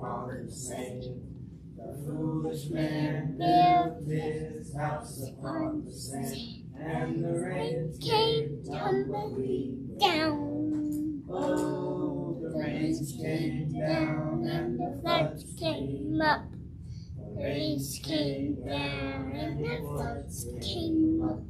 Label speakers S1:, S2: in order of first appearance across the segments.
S1: upon the sand. The foolish man built his house upon the sand, and the rain came tumbling down. Oh, the rains came down, and the floods came up. The rains came down, and the floods came up.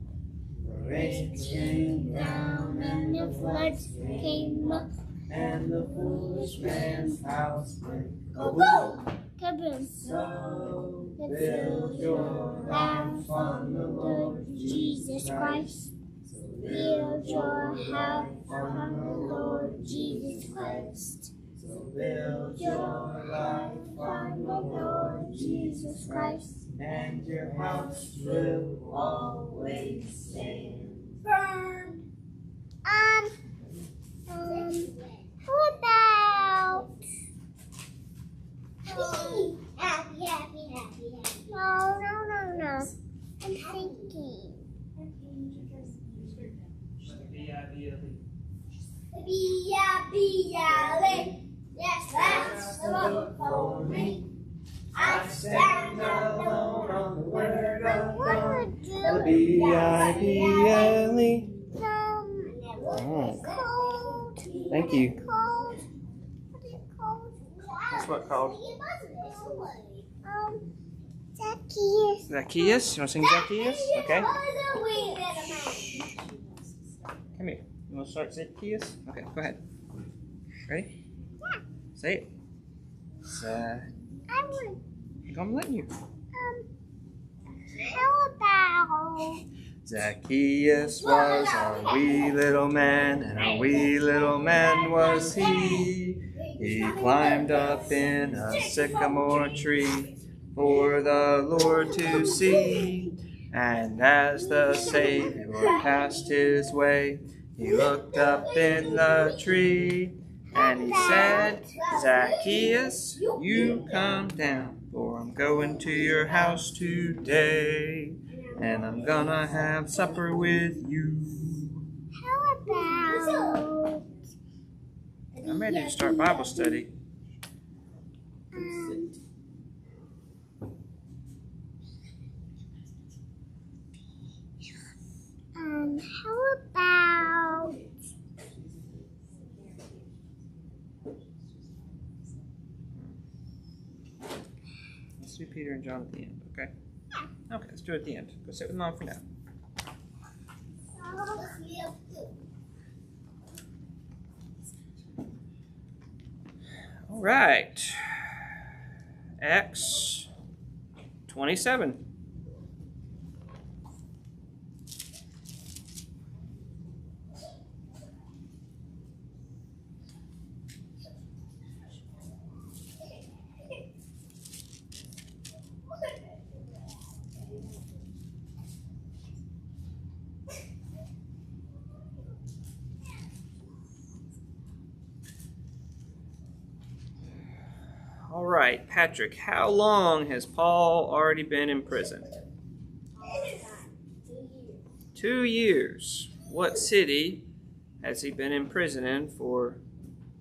S1: The rains came down, and the floods came up. And the foolish man's house went kaboom! Kaboom! So build your life on the Lord Jesus Christ. So build your house on the Lord Jesus Christ. So build your life on the Lord Jesus Christ, and your house will always stand firm. How about happy. No. I'm thinking. B-I-B-L-E. Yes, that's the book for me. I stand alone on the word of God. The B-I-B-L-E. Cold.
S2: Thank you.
S1: Cold. What is it called?
S2: That's what called?
S1: Zacchaeus.
S2: Zacchaeus? You want to sing Zacchaeus? Okay. Come here. You want to start Zacchaeus? Okay, go ahead. Ready?
S1: Yeah.
S2: Say it.
S1: I would.
S2: I'm letting you.
S1: How about
S2: Zacchaeus was a wee little man, and a wee little man was he. He climbed up in a sycamore tree for the Lord to see. And as the Savior passed his way, he looked up in the tree, and he said, Zacchaeus, you come down, for I'm going to your house today, and I'm gonna have supper with you.
S1: how about
S2: I'm ready to start Bible study.
S1: how about
S2: Let's do Peter and John at the end, okay? Okay, let's do it at the end. Go sit with Mom for now. All right. Acts 27. All right, Patrick, how long has Paul already been in prison? 2 years. What city has he been in prison in for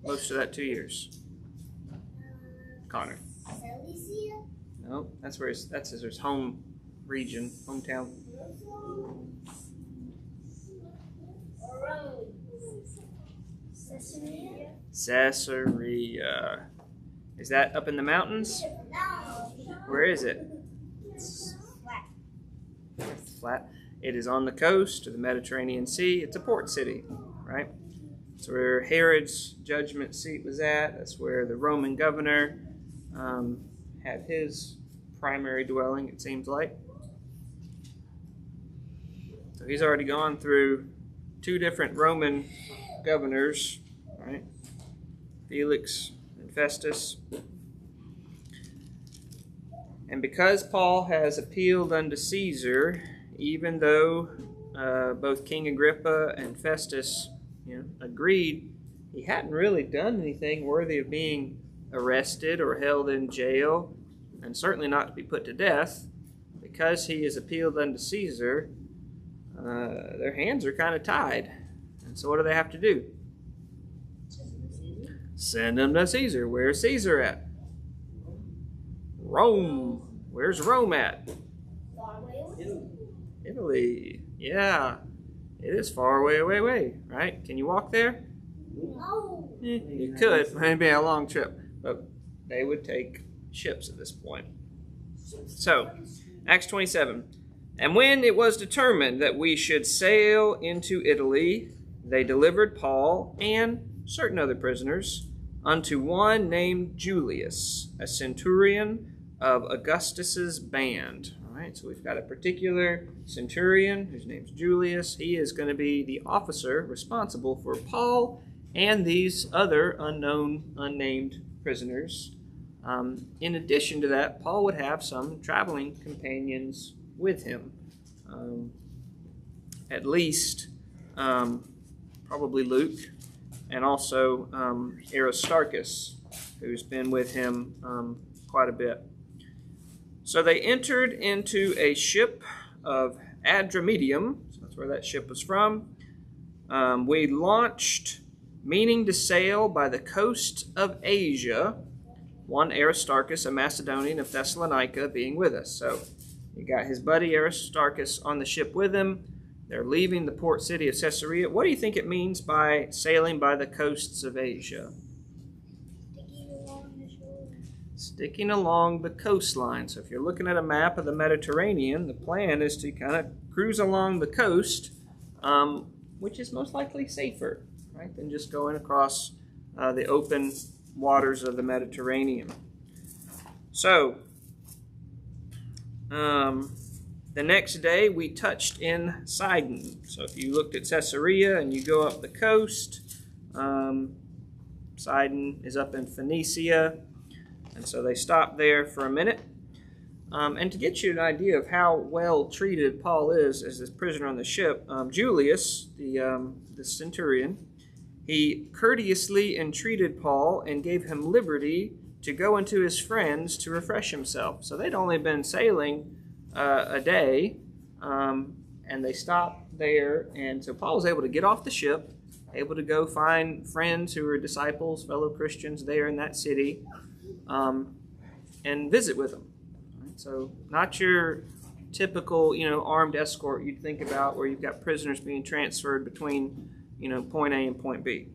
S2: most of that 2 years? Connor. No, that's his home region, hometown. Caesarea. Is that up in the mountains? Where is it? It's flat. It is on the coast of the Mediterranean Sea. It's a port city, right? That's where Herod's judgment seat was at. That's where the Roman governor had his primary dwelling, it seems like. So he's already gone through 2 different Roman governors, right? Felix and Festus. And because Paul has appealed unto Caesar, even though both King Agrippa and Festus agreed, he hadn't really done anything worthy of being arrested or held in jail, and certainly not to be put to death. Because he has appealed unto Caesar, their hands are kind of tied. And so what do they have to do? Send him to Caesar. Where's Caesar at? Rome. Where's Rome at?
S1: Italy.
S2: Italy. Yeah, it is far away, right? Can you walk there?
S1: No.
S2: You could. Maybe a long trip, but they would take ships at this point. So, Acts 27. And when it was determined that we should sail into Italy, they delivered Paul and certain other prisoners unto one named Julius, a centurion of Augustus's band. All right, so we've got a particular centurion whose name's Julius. He is going to be the officer responsible for Paul and these other unnamed prisoners. In addition to that, Paul would have some traveling companions with him. At least probably Luke, and also Aristarchus, who's been with him quite a bit. So they entered into a ship of Adramyttium, so that's where that ship was from. We launched, meaning to sail by the coast of Asia, one Aristarchus, a Macedonian of Thessalonica, being with us. So he got his buddy Aristarchus on the ship with him. They're leaving the port city of Caesarea. What do you think it means by sailing by the coasts of Asia? Sticking along the coastline. So if you're looking at a map of the Mediterranean, the plan is to kind of cruise along the coast, which is most likely safer, right, than just going across the open waters of the Mediterranean. So, the next day we touched in Sidon. So if you looked at Caesarea and you go up the coast, Sidon is up in Phoenicia, and so they stopped there for a minute. And to get you an idea of how well treated Paul is as this prisoner on the ship, Julius, the centurion, he courteously entreated Paul and gave him liberty to go into his friends to refresh himself. So they'd only been sailing a day, and they stopped there, and so Paul was able to get off the ship, able to go find friends who were disciples, fellow Christians there in that city, and visit with them. So not your typical, armed escort you'd think about, where you've got prisoners being transferred between, point A and point B.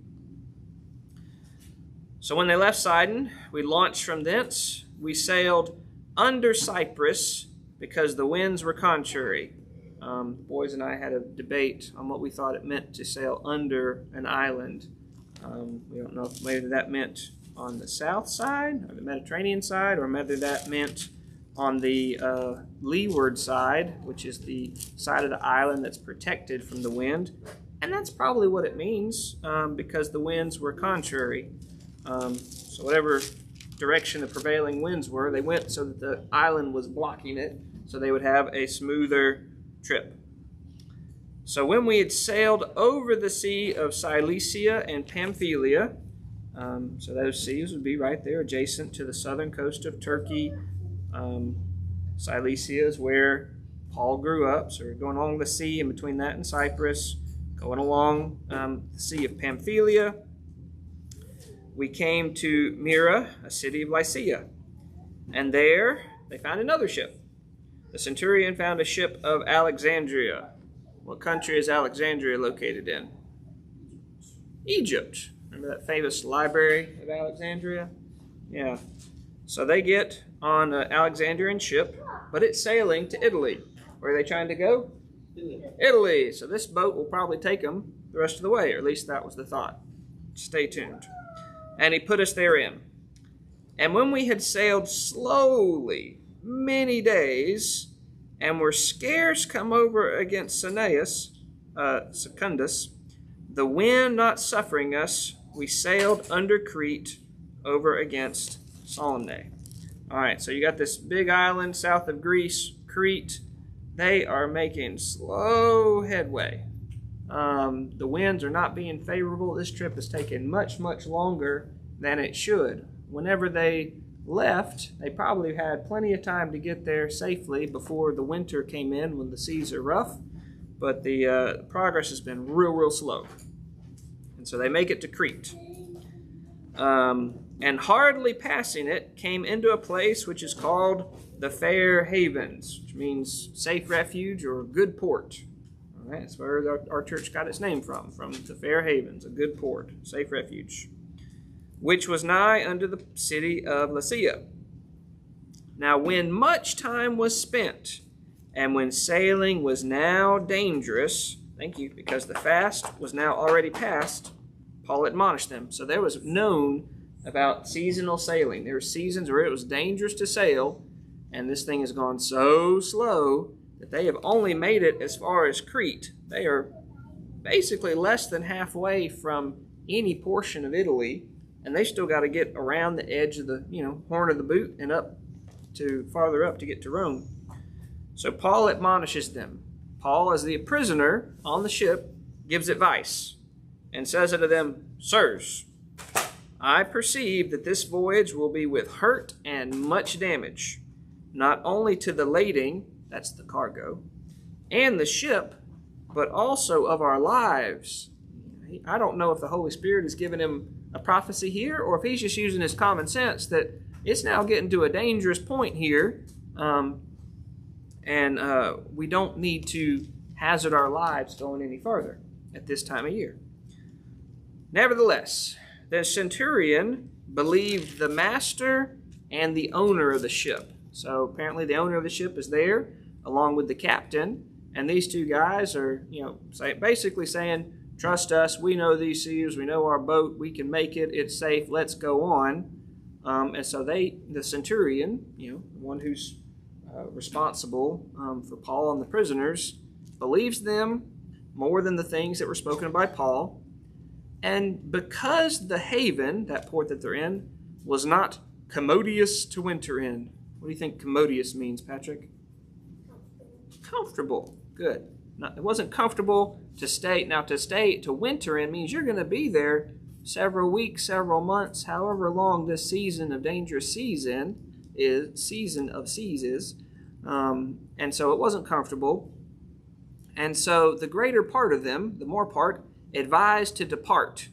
S2: So when they left Sidon, we launched from thence. We sailed under Cyprus because the winds were contrary. The boys and I had a debate on what we thought it meant to sail under an island. We don't know if maybe that meant on the south side or the Mediterranean side, or whether that meant on the leeward side, which is the side of the island that's protected from the wind. And that's probably what it means, because the winds were contrary. So whatever direction the prevailing winds were, they went so that the island was blocking it, so they would have a smoother trip. So when we had sailed over the sea of Cilicia and Pamphylia, so those seas would be right there adjacent to the southern coast of Turkey. Cilicia is where Paul grew up, so we're going along the sea, in between that and Cyprus, going along the Sea of Pamphylia. We came to Myra, a city of Lycia, and there they found another ship. The centurion found a ship of Alexandria. What country is Alexandria located in? Egypt. Remember that famous library of Alexandria? Yeah. So they get on an Alexandrian ship, but it's sailing to Italy. Where are they trying to go? Italy. So this boat will probably take them the rest of the way, or at least that was the thought. Stay tuned. And he put us therein. And when we had sailed slowly many days, and were scarce come over against Secundus, the wind not suffering us, we sailed under Crete over against Salmone. All right, so you got this big island south of Greece, Crete. They are making slow headway. The winds are not being favorable. This trip is taking much, much longer than it should. Whenever they left, they probably had plenty of time to get there safely before the winter came in when the seas are rough, but the progress has been real slow. And so they make it to Crete.
S3: and hardly passing it, came into a place which is called the Fair Havens, which means safe refuge or good port. All right, that's where our church got its name from the Fair Havens, a good port, safe refuge, which was nigh unto the city of Lasea. Now when much time was spent, and when sailing was now dangerous, thank you, because the fast was now already past, Paul admonished them. So there was known about seasonal sailing. There were seasons where it was dangerous to sail, and this thing has gone so slow that they have only made it as far as Crete. They are basically less than halfway from any portion of Italy, and they still got to get around the edge of the, horn of the boot and up to farther up to get to Rome. So Paul admonishes them. Paul, as the prisoner on the ship, gives advice and says unto them, Sirs, I perceive that this voyage will be with hurt and much damage, not only to the lading, that's the cargo, and the ship, but also of our lives. I don't know if the Holy Spirit is giving him a prophecy here, or if he's just using his common sense that it's now getting to a dangerous point here, and we don't need to hazard our lives going any further at this time of year. Nevertheless, the centurion believed the master and the owner of the ship. So apparently the owner of the ship is there along with the captain, and these two guys are, basically saying, trust us, we know these seas, we know our boat, we can make it, it's safe, let's go on. And so the centurion, the one who's responsible for Paul and the prisoners, believes them more than the things that were spoken by Paul. And because the haven, that port that they're in, was not commodious to winter in. What do you think commodious means, Patrick? Comfortable. Good. It wasn't comfortable to stay. Now, to winter in means you're going to be there several weeks, several months, however long this season of dangerous season of seas is. And so it wasn't comfortable. And so the greater part of them, the more part, advised to depart.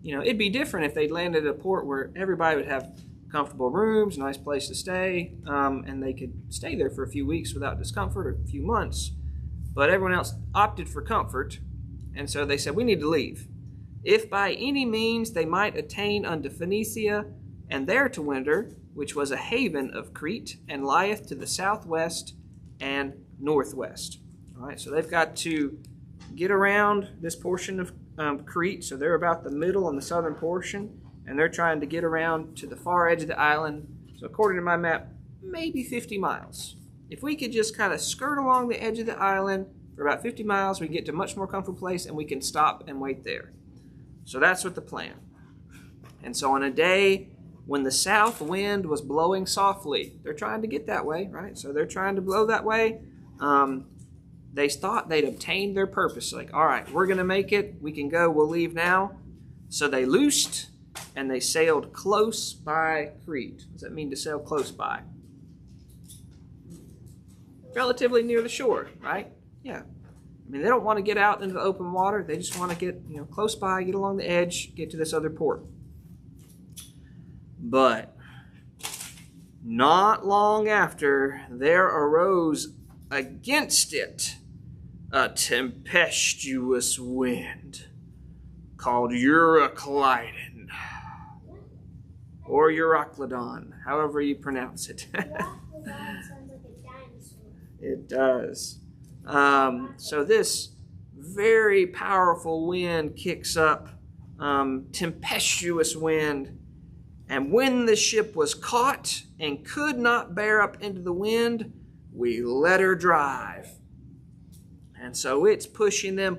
S3: It'd be different if they'd landed at a port where everybody would have comfortable rooms, nice place to stay, and they could stay there for a few weeks without discomfort, or a few months. But everyone else opted for comfort, and so they said, we need to leave. If by any means they might attain unto Phoenicia, and there to winter, which was a haven of Crete, and lieth to the southwest and northwest. All right, so they've got to get around this portion of Crete, so they're about the middle and the southern portion, and they're trying to get around to the far edge of the island. So according to my map, maybe 50 miles. If we could just kind of skirt along the edge of the island for about 50 miles, we can get to a much more comfortable place, and we can stop and wait there. So that's what the plan. And so on a day when the south wind was blowing softly, they're trying to get that way, right? So they're trying to blow that way. They thought they'd obtained their purpose. Like, all right, we're going to make it. We can go. We'll leave now. So they loosed, and they sailed close by Crete. What does that mean to sail close by? Relatively near the shore, right? Yeah. I mean, they don't want to get out into the open water. They just want to get, close by, get along the edge, get to this other port. But not long after, there arose against it a tempestuous wind called Euroclydon or Euroclydon, however you pronounce it. It does. So this very powerful wind kicks up, tempestuous wind. And when the ship was caught and could not bear up into the wind, we let her drive. And so it's pushing them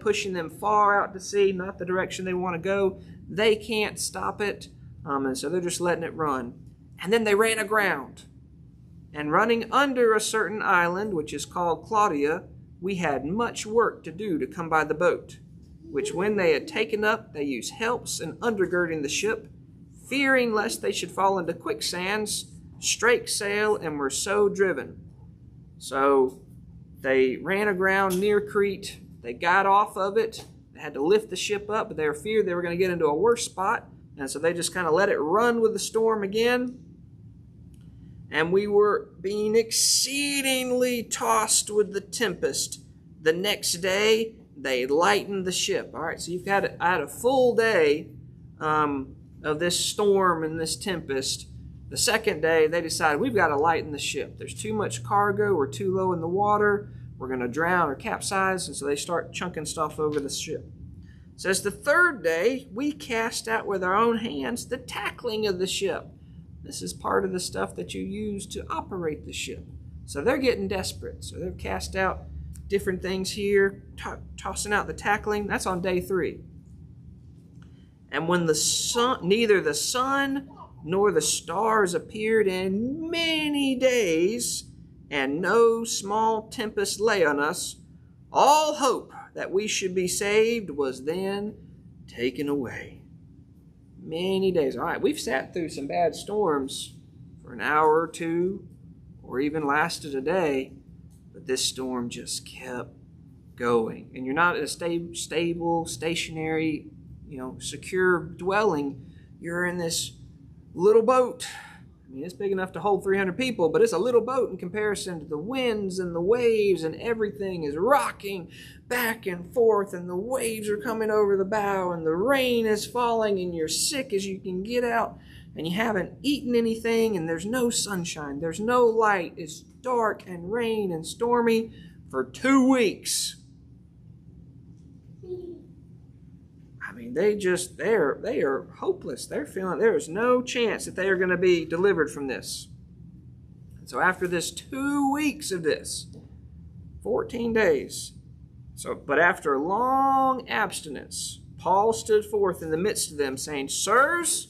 S3: far out to sea, not the direction they want to go. They can't stop it, and so they're just letting it run. And then they ran aground. And running under a certain island, which is called Claudia, we had much work to do to come by the boat, which when they had taken up, they used helps in undergirding the ship, fearing lest they should fall into quicksands, strake sail, and were so driven. So they ran aground near Crete. They got off of it. They had to lift the ship up, but they were feared they were going to get into a worse spot And so they just kind of let it run with the storm again. And we were being exceedingly tossed with the tempest. The next day, they lightened the ship. All right, so I had a full day of this storm and this tempest. The second day, they decided we've got to lighten the ship. There's too much cargo. We're too low in the water. We're going to drown or capsize. And so they start chunking stuff over the ship. It says the third day, we cast out with our own hands the tackling of the ship. This is part of the stuff that you use to operate the ship. So they're getting desperate. So they've cast out different things here, tossing out the tackling. That's on day 3. And when neither the sun nor the stars appeared in many days, and no small tempest lay on us, all hope that we should be saved was then taken away. Many days. All right, we've sat through some bad storms for an hour or two, or even lasted a day, but this storm just kept going. And you're not in a stable, stationary, secure dwelling. You're in this little boat. I mean, it's big enough to hold 300 people, but it's a little boat in comparison to the winds and the waves, and everything is rocking back and forth, and the waves are coming over the bow, and the rain is falling, and you're sick as you can get out, and you haven't eaten anything, and there's no sunshine, there's no light. It's dark and rain and stormy for 2 weeks. I mean, they are hopeless. They're feeling there is no chance that they are going to be delivered from this. And so after this 2 weeks of this, 14 days, but after a long abstinence, Paul stood forth in the midst of them, saying, Sirs,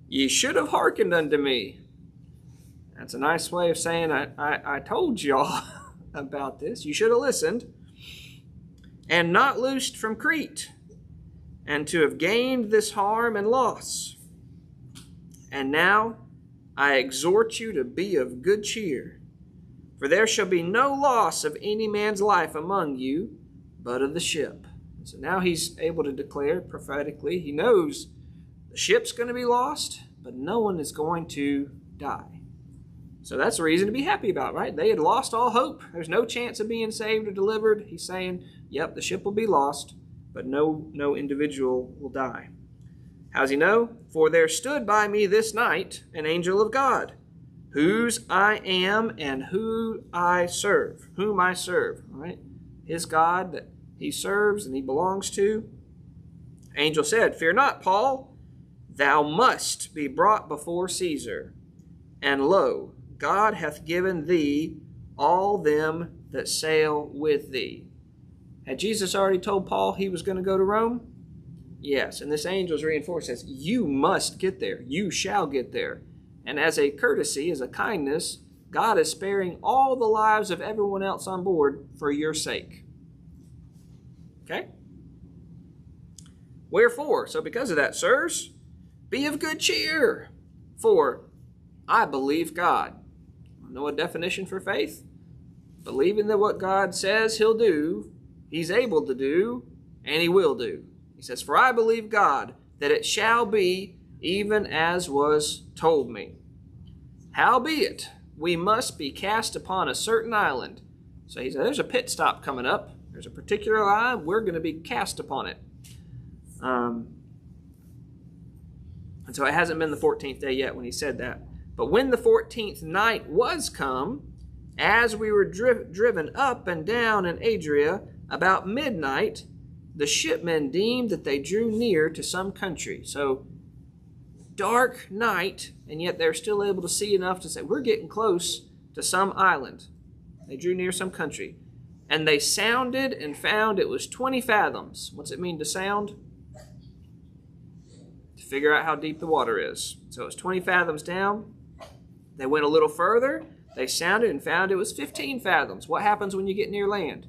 S3: ye should have hearkened unto me. That's a nice way of saying, I told y'all about this. You should have listened. And not loosed from Crete, and to have gained this harm and loss. And now I exhort you to be of good cheer, for there shall be no loss of any man's life among you, but of the ship. And so now he's able to declare prophetically, he knows the ship's going to be lost, but no one is going to die. So that's a reason to be happy about, right? They had lost all hope. There's no chance of being saved or delivered. He's saying, yep, the ship will be lost, but no individual will die. How does he know? For there stood by me this night an angel of God, whose I am and whom I serve. All right? His God that he serves and he belongs to. Angel said, Fear not, Paul, thou must be brought before Caesar. And lo, God hath given thee all them that sail with thee. Had Jesus already told Paul he was going to go to Rome? Yes, and this angel is reinforced, says, you must get there. You shall get there. And as a courtesy, as a kindness, God is sparing all the lives of everyone else on board for your sake. Okay? Wherefore, so because of that, sirs, be of good cheer, for I believe God. Know a definition for faith? Believing that what God says he'll do, he's able to do, and he will do. He says, For I believe God, that it shall be even as was told me. Howbeit, we must be cast upon a certain island. So he said, there's a pit stop coming up. There's a particular island. We're going to be cast upon it. And so it hasn't been the 14th day yet when he said that. But when the 14th night was come, as we were driven up and down in Adria, about midnight, the shipmen deemed that they drew near to some country. So, dark night, and yet they're still able to see enough to say, we're getting close to some island. They drew near some country. And they sounded and found it was 20 fathoms. What's it mean to sound? To figure out how deep the water is. So it's 20 fathoms down. They went a little further. They sounded and found it was 15 fathoms. What happens when you get near land?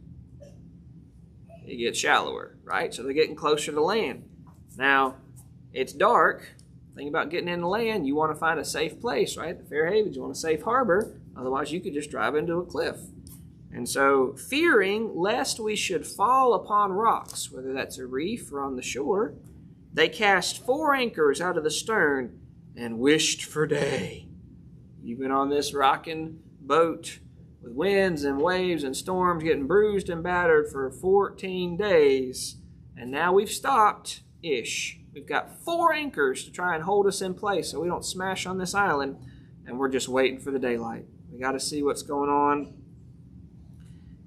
S3: It gets shallower, right? So they're getting closer to land. Now, it's dark. Think about getting into land. You want to find a safe place, right? The Fair Havens, you want a safe harbor. Otherwise, you could just drive into a cliff. And so, fearing lest we should fall upon rocks, whether that's a reef or on the shore, they cast 4 anchors out of the stern and wished for day. You've been on this rocking boat with winds and waves and storms, getting bruised and battered for 14 days. And now we've stopped-ish. We've got 4 anchors to try and hold us in place so we don't smash on this island. And we're just waiting for the daylight. We got to see what's going on.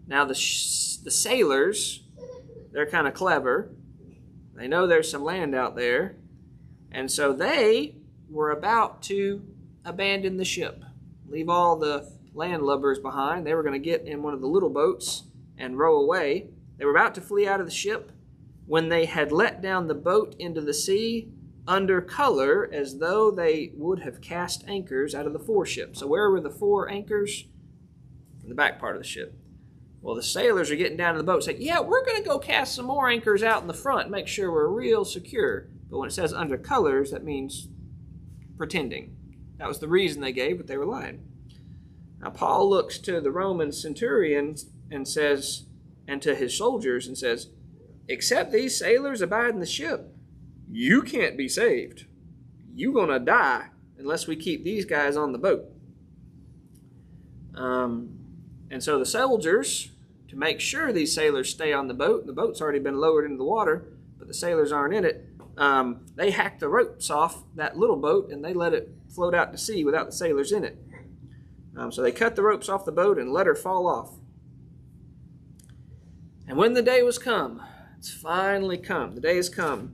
S3: Now the sailors, they're kind of clever. They know there's some land out there. And so they were about to abandon the ship, leave all the landlubbers behind. They were going to get in one of the little boats and row away. They were about to flee out of the ship when they had let down the boat into the sea under color, as though they would have cast anchors out of the foreship. So where were the 4 anchors? In the back part of the ship. Well, the sailors are getting down to the boat saying, yeah, we're going to go cast some more anchors out in the front, make sure we're real secure. But when it says under colors, that means pretending. That was the reason they gave, but they were lying. Now Paul looks to the Roman centurion and says, and to his soldiers and says, except these sailors abide in the ship, you can't be saved. You're going to die unless we keep these guys on the boat. And so the soldiers, to make sure these sailors stay on the boat's already been lowered into the water, but the sailors aren't in it, they hacked the ropes off that little boat and they let it float out to sea without the sailors in it. So they cut the ropes off the boat and let her fall off. And when the day was come, it's finally come, the day has come,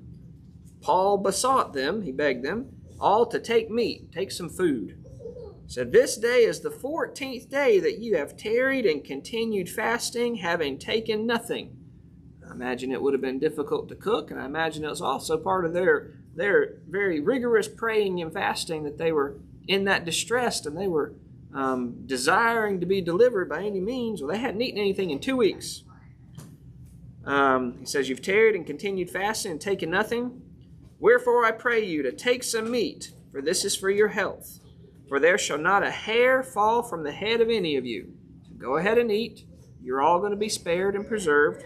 S3: Paul besought them, he begged them, all to take meat, take some food. He said, this day is the 14th day that you have tarried and continued fasting, having taken nothing. I imagine it would have been difficult to cook, and I imagine it was also part of their very rigorous praying and fasting, that they were in that distress and they were desiring to be delivered by any means. Well, they hadn't eaten anything in 2 weeks. He says, you've tarried and continued fasting and taken nothing. Wherefore I pray you to take some meat, for this is for your health. For there shall not a hair fall from the head of any of you. So go ahead and eat. You're all going to be spared and preserved.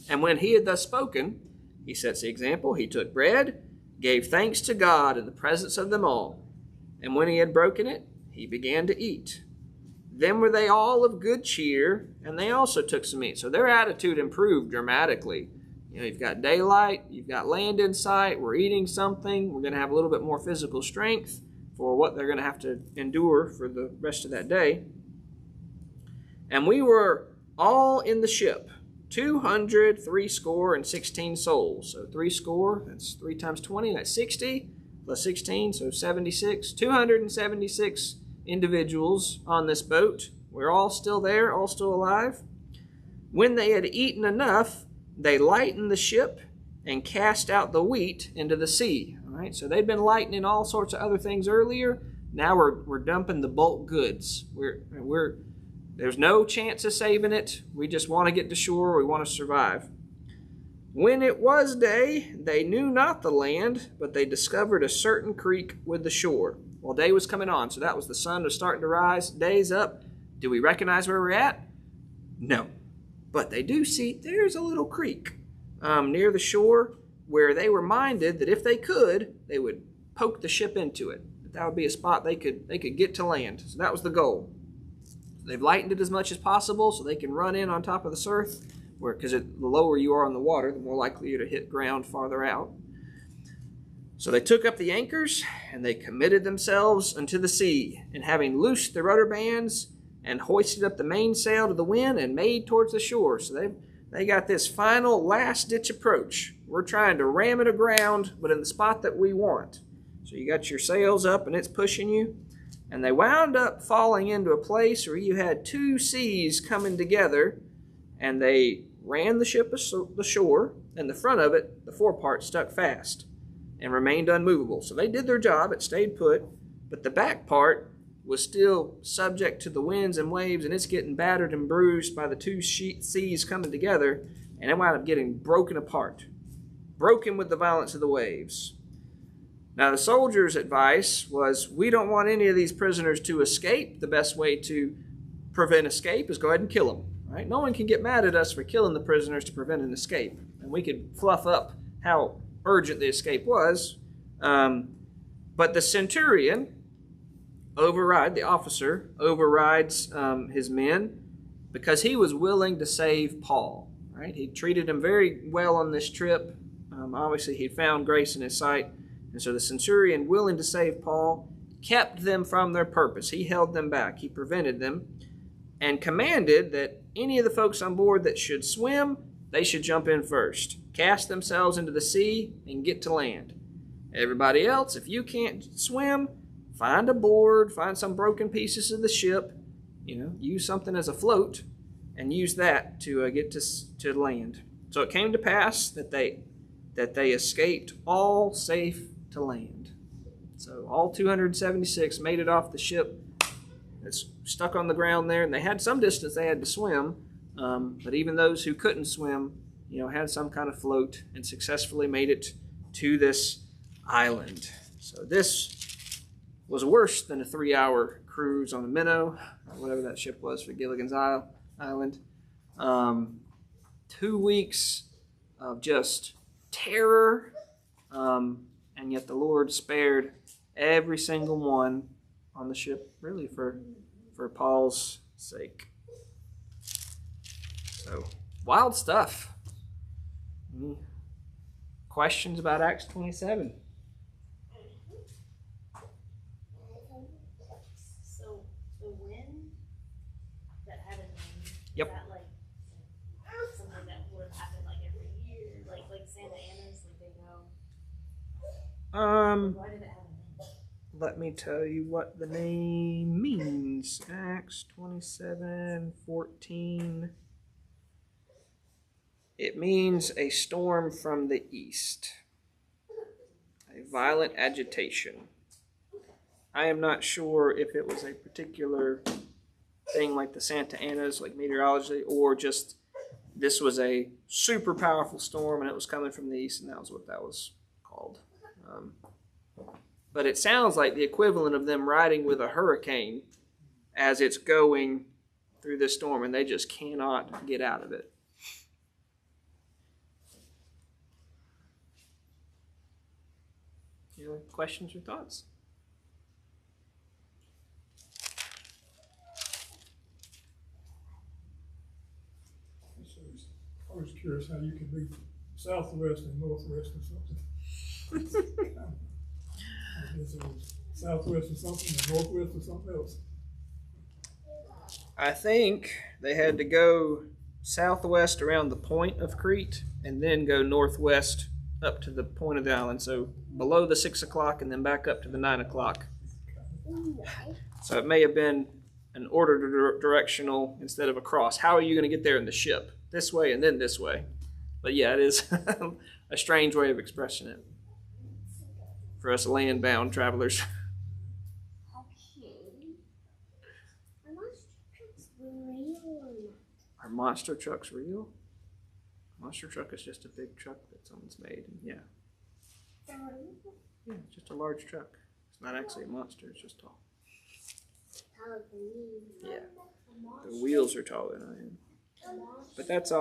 S3: And when he had thus spoken, he sets the example. He took bread, gave thanks to God in the presence of them all. And when he had broken it, he began to eat. Then were they all of good cheer, and they also took some meat. So their attitude improved dramatically. You know, you've got daylight, you've got land in sight, we're eating something, we're going to have a little bit more physical strength for what they're going to have to endure for the rest of that day. And we were all in the ship, 260 souls. So 60, that's 3 times 20, that's 60, plus 16, so 76. 276 individuals on this boat. We're all still there, all still alive. When they had eaten enough, they lightened the ship and cast out the wheat into the sea. All right, so they'd been lightening all sorts of other things earlier. Now we're dumping the bulk goods. There's no chance of saving it. We just want to get to shore. We want to survive. When it was day, they knew not the land, but they discovered a certain creek with the shore. Well, day was coming on, so that was the sun was starting to rise. Day's up. Do we recognize where we're at? No. But they do see there's a little creek near the shore where they were minded that if they could, they would poke the ship into it. That would be a spot they could get to land. So that was the goal. They've lightened it as much as possible so they can run in on top of the surf, because the lower you are on the water, the more likely you're to hit ground farther out. So they took up the anchors, and they committed themselves unto the sea, and having loosed the rudder bands, and hoisted up the mainsail to the wind, and made towards the shore. So they got this final last-ditch approach. We're trying to ram it aground, but in the spot that we want. So you got your sails up, and it's pushing you. And they wound up falling into a place where you had 2 seas coming together, and they ran the ship ashore, and the front of it, the forepart, stuck fast and remained unmovable. So they did their job, it stayed put, but the back part was still subject to the winds and waves, and it's getting battered and bruised by the 2 seas coming together, and it wound up getting broken apart, broken with the violence of the waves. Now the soldiers' advice was, we don't want any of these prisoners to escape. The best way to prevent escape is go ahead and kill them. Right? No one can get mad at us for killing the prisoners to prevent an escape. And we could fluff up how urgent the escape was. But the centurion the officer overrides his men because he was willing to save Paul. Right? He treated him very well on this trip. Obviously, he found grace in his sight. And so the centurion, willing to save Paul, kept them from their purpose. He held them back. He prevented them and commanded that any of the folks on board that should swim, they should jump in first, cast themselves into the sea, and get to land. Everybody else, if you can't swim, find a board, find some broken pieces of the ship, use something as a float, and use that to get to land. So it came to pass that they escaped all safe to land. So all 276 made it off the ship. It's stuck on the ground there, and they had some distance they had to swim, but even those who couldn't swim, had some kind of float and successfully made it to this island. So this was worse than a 3-hour cruise on the Minnow, or whatever that ship was for Gilligan's Island. 2 weeks of just terror, and yet the Lord spared every single one on the ship, really for Paul's sake. So, wild stuff. Any questions about Acts 27?
S1: So the wind that had a name,
S3: Yep.
S1: is that like something that would happen like every year? Like Santa Ana's, like they know. Why did it have a name?
S3: Let me tell you what the name means. Acts 27:14. It means a storm from the east, a violent agitation. I am not sure if it was a particular thing like the Santa Ana's, like meteorology, or just this was a super powerful storm and it was coming from the east, and that was what that was called. But it sounds like the equivalent of them riding with a hurricane as it's going through this storm, and they just cannot get out of it. Any other questions or thoughts?
S4: I was curious how you could be southwest and northwest or something. I guess it was southwest of something and northwest of something else.
S3: I think they had to go southwest around the point of Crete and then go northwest up to the point of the island. So below the 6 o'clock and then back up to the 9 o'clock. So it may have been an ordered directional instead of a cross. How are you going to get there in the ship? This way and then this way. But yeah, it is a strange way of expressing it for us land-bound travelers. Are monster trucks real? Monster truck is just a big truck that someone's made. And yeah, it's just a large truck. It's not actually a monster. It's just tall. Yeah, the wheels are taller than I am. But that's all.